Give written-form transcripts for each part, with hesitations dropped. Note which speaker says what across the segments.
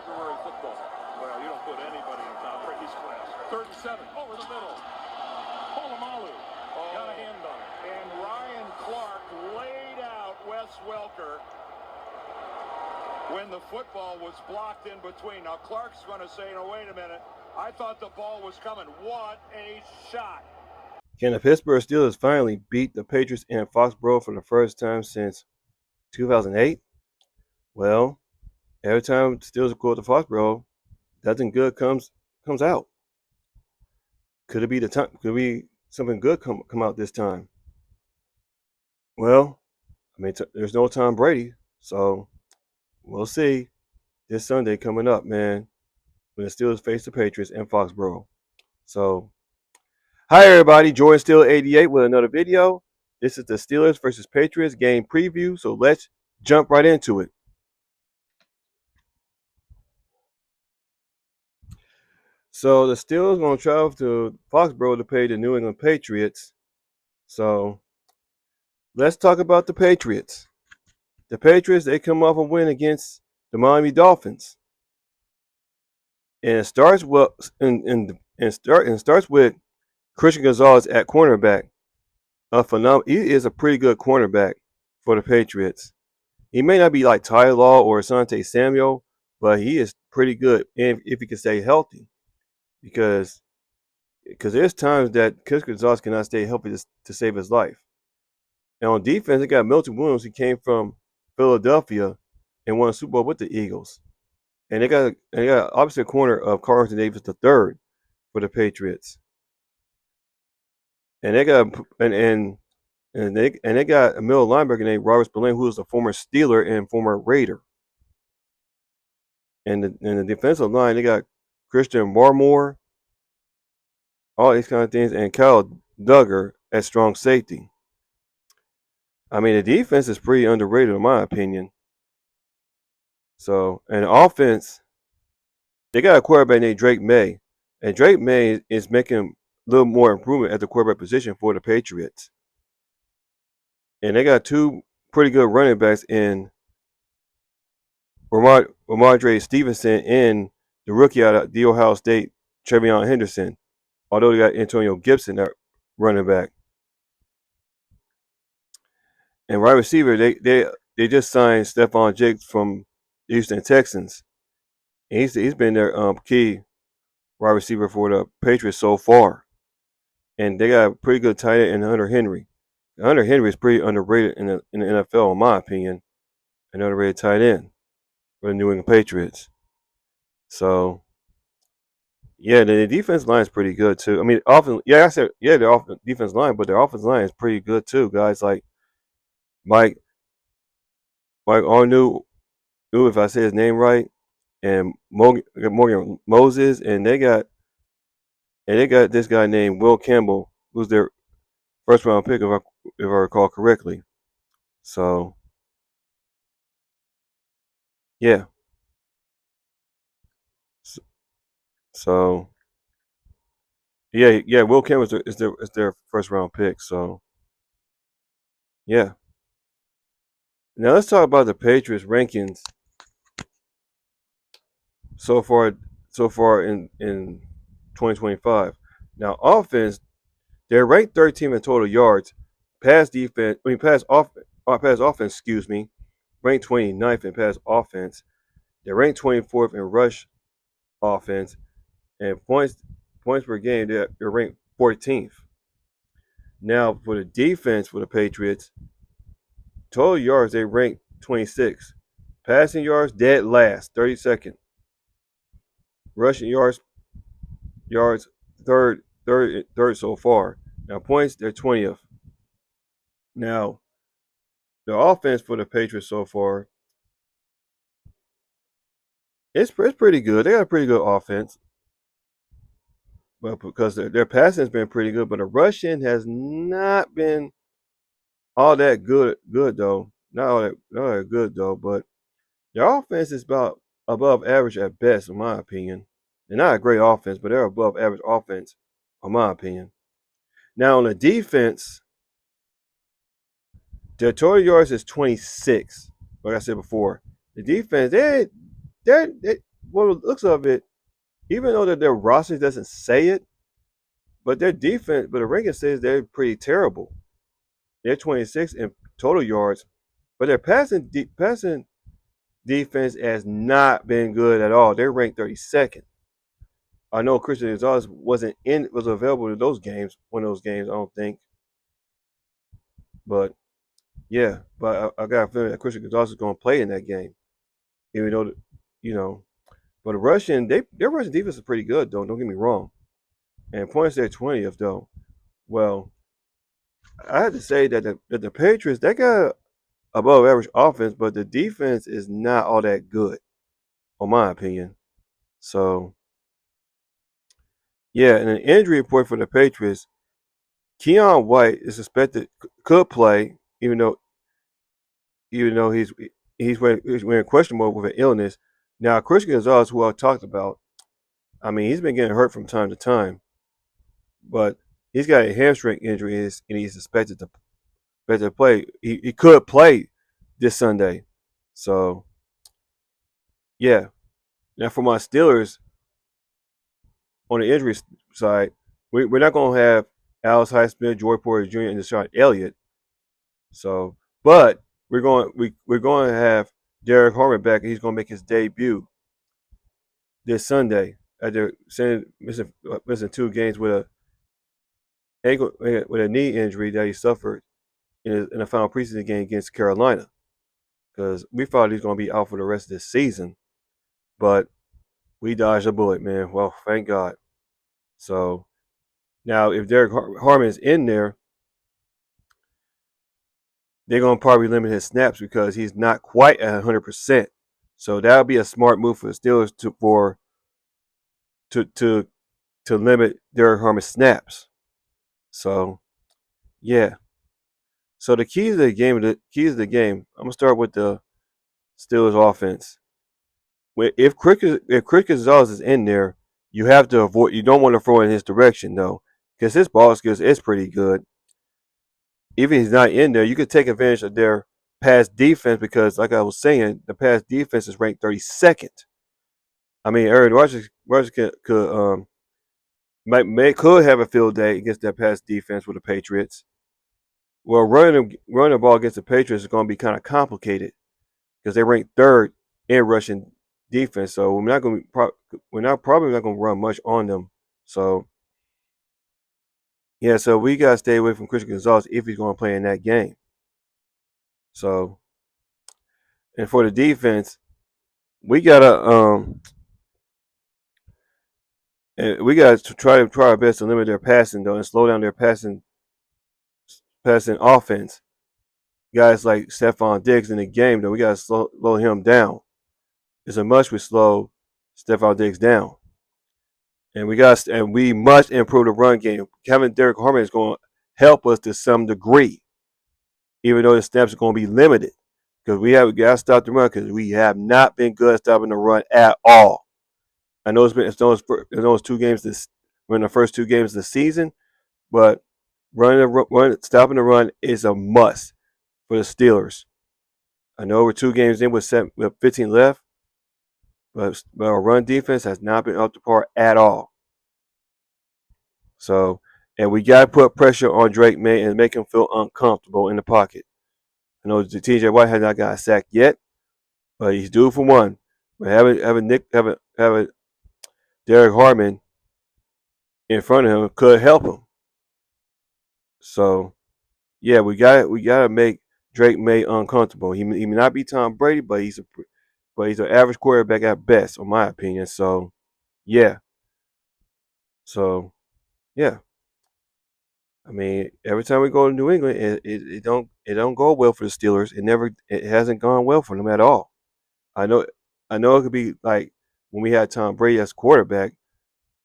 Speaker 1: February football.
Speaker 2: Well, you don't put anybody in Tom Brady's class.
Speaker 1: 3rd and 7, over the middle. Polamalu got a hand on it.
Speaker 2: And Ryan Clark laid out Wes Welker when the football was blocked in between. Now, Clark's going to say, no, wait a minute. I thought the ball was coming. What a shot.
Speaker 3: Can the Pittsburgh Steelers finally beat the Patriots in Foxborough for the first time since 2008? Well, every time the Steelers go to Foxborough, nothing good comes out. Could it be the time? Could be something good come out this time? Well, I mean, there's no Tom Brady, so we'll see this Sunday coming up, man, when the Steelers face the Patriots in Foxborough. So, hi everybody, Jordan Steele 88 with another video. This is the Steelers versus Patriots game preview, so let's jump right into it. So the Steelers going to travel to Foxborough to play the New England Patriots. So let's talk about the Patriots. The Patriots, they come off a win against the Miami Dolphins. And it starts starts with Christian Gonzalez at cornerback. He is a pretty good cornerback for the Patriots. He may not be like Ty Law or Asante Samuel, but he is pretty good if he can stay healthy. Because there's times that Christian Gonzalez cannot stay healthy to save his life. And on defense, they got Milton Williams, who came from Philadelphia and won a Super Bowl with the Eagles. And they got opposite corner of Carlton Davis III for the Patriots. And they got they got a middle linebacker named Robert Spillane, who is a former Steeler and former Raider. And the defensive line, they got Christian Barmore, all these kind of things, and Kyle Duggar at strong safety. I mean, the defense is pretty underrated in my opinion. So, and the offense, they got a quarterback named Drake May. And Drake May is making a little more improvement at the quarterback position for the Patriots. And they got two pretty good running backs in Ramondre Stevenson and the rookie out of the Ohio State, Trevion Henderson. Although they got Antonio Gibson at running back. And wide receiver, they just signed Stephon Diggs from the Houston Texans. And he's been their key wide receiver for the Patriots so far. And they got a pretty good tight end in Hunter Henry. Hunter Henry is pretty underrated in the NFL, in my opinion. An underrated tight end for the New England Patriots. So, yeah, the defense line is pretty good too. I mean, their defense line, but their offense line is pretty good too. Guys like Mike Arnu, if I say his name right, and Morgan Moses, and they got this guy named Will Campbell, who's their first round pick, if I recall correctly. So, yeah. So, yeah, Will Campbell is their first round pick. So, yeah. Now let's talk about the Patriots rankings so far in 2025. Now, offense, they're ranked 13th in total yards. Pass offense, ranked 29th in pass offense. They're ranked 24th in rush offense, and points per game, they're ranked 14th. Now, for the defense for the Patriots, total yards, they rank 26th. Passing yards, dead last, 32nd. Rushing yards, third so far. Now, points, they're 20th. Now, the offense for the Patriots so far, it's pretty good. They got a pretty good offense. But because their passing has been pretty good, but the rushing has not been all that good though. Not all that good though, but their offense is about above average at best, in my opinion. They're not a great offense, but they're above average offense, in my opinion. Now on the defense, their total yards is 26. Like I said before, the defense well, the looks of it, even though that their roster doesn't say it, but their defense, but the ranking says they're pretty terrible. They're 26 in total yards, but their passing defense has not been good at all. They're ranked 32nd. I know Christian Gonzalez was available to those games, one of those games, I don't think. But yeah, but I got a feeling that Christian Gonzalez is going to play in that game, even though you know. But the their Russian defense is pretty good though. Don't get me wrong. And points they're 20th though. Well, I have to say that the Patriots they got above average offense, but the defense is not all that good, in my opinion. So yeah, and an injury report for the Patriots. Keon White is suspected could play, even though he's wearing question mark with an illness. Now, Christian Gonzalez, who I talked about, I mean, he's been getting hurt from time to time, but he's got a hamstring injury and he's expected to play. He could play this Sunday. So, yeah. Now, for my Steelers, on the injury side, we're not going to have Alex Highsmith, Joy Porter Jr., and Deshaun Elliott. So, but we're going to have Derek Harmon back, and he's going to make his debut this Sunday after missing 2 games with a knee injury that he suffered in the final preseason game against Carolina. Because we thought he was going to be out for the rest of this season, but we dodged a bullet, man. Well, thank God. So now, if Derek Harmon is in there, they're going to probably limit his snaps because he's not quite at 100%. So that would be a smart move for the Steelers to limit Derek Harmon's snaps. So yeah. So the keys of the game. I'm gonna start with the Steelers offense. If Crick Gonzalez is in there, you have to avoid. You don't want to throw in his direction though, because his ball skills is pretty good. Even if he's not in there, you could take advantage of their pass defense because, like I was saying, the pass defense is ranked 32nd. I mean, Aaron Rodgers could have a field day against that pass defense with the Patriots. Well, running the ball against the Patriots is going to be kind of complicated because they rank third in rushing defense. So we're probably not going to run much on them. So yeah, so we got to stay away from Christian Gonzalez if he's going to play in that game. So, and for the defense, we gotta try our best to limit their passing though and slow down their passing offense. Guys like Stephon Diggs in the game, though, we gotta slow him down. It's a must we slow Stephon Diggs down, and we must improve the run game. Having Derek Harmon is going to help us to some degree, even though the snaps are going to be limited because we got to stop the run because we have not been good at stopping the run at all. I know it's those 2 games we're in the first 2 games of the season, but stopping the run is a must for the Steelers. I know we're 2 games in with 15 left, but our run defense has not been up to par at all. So, and we got to put pressure on Drake May and make him feel uncomfortable in the pocket. I know T.J. White has not got a sack yet, but he's due for one. But having Derek Harmon in front of him could help him. So, yeah, we got to make Drake May uncomfortable. He may not be Tom Brady, but he's an average quarterback at best, in my opinion. So, yeah. So, yeah. I mean, every time we go to New England, it don't go well for the Steelers. It hasn't gone well for them at all. I know it could be like when we had Tom Brady as quarterback.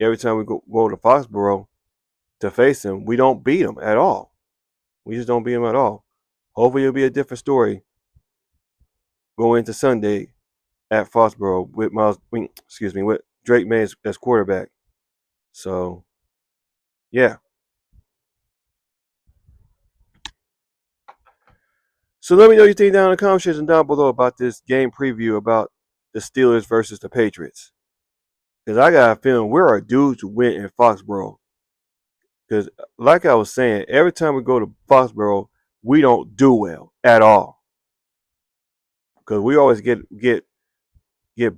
Speaker 3: Every time we go to Foxborough to face him, we don't beat him at all. We just don't beat him at all. Hopefully, it'll be a different story going into Sunday at Foxborough with Drake May as quarterback. So, yeah. So let me know what you think down in the comment section down below about this game preview about the Steelers versus the Patriots. Because I got a feeling we're due to win in Foxborough. Because, like I was saying, every time we go to Foxborough, we don't do well at all. Because we always get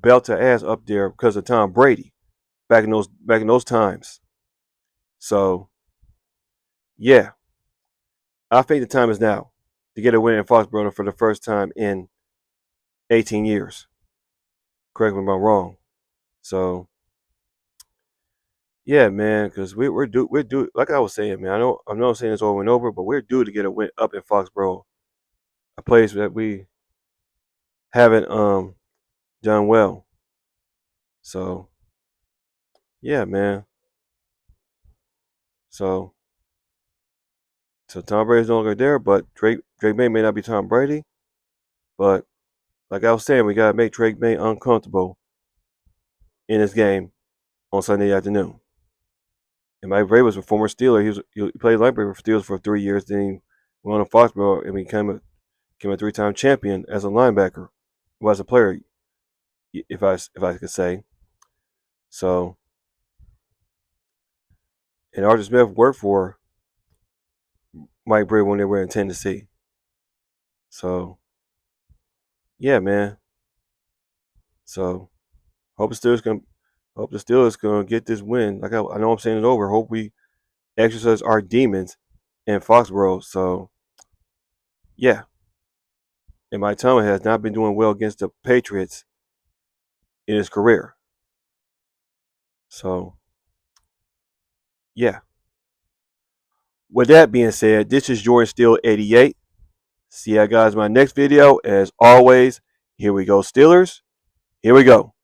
Speaker 3: belt our ass up there because of Tom Brady back in those times. So yeah, I think the time is now to get a win in Foxborough for the first time in 18 years. Correct me if I'm wrong. So yeah, man, because we're due. Like I was saying, man, I'm not saying this over and over, but we're due to get a win up in Foxborough, a place that we haven't done well. So yeah, man. So so Tom Brady's no longer there, but Drake May not be Tom Brady. But like I was saying, we gotta make Drake May uncomfortable in this game on Sunday afternoon. And Mike Brady was a former Steeler. He played linebacker for Steelers for 3 years. Then he went on Foxborough and became a three-time champion as a linebacker, well, as a player, if I could say. So, and Arthur Smith worked for Mike Brady when they were in Tennessee. So, yeah, man. So, hope the Steelers gonna get this win. Like I know I'm saying it over. Hope we exercise our demons in Foxborough. So, yeah. And Mike Tomlin has not been doing well against the Patriots in his career. So, yeah. With that being said, this is Jordan Steele 88. See you guys in my next video. As always, here we go, Steelers. Here we go.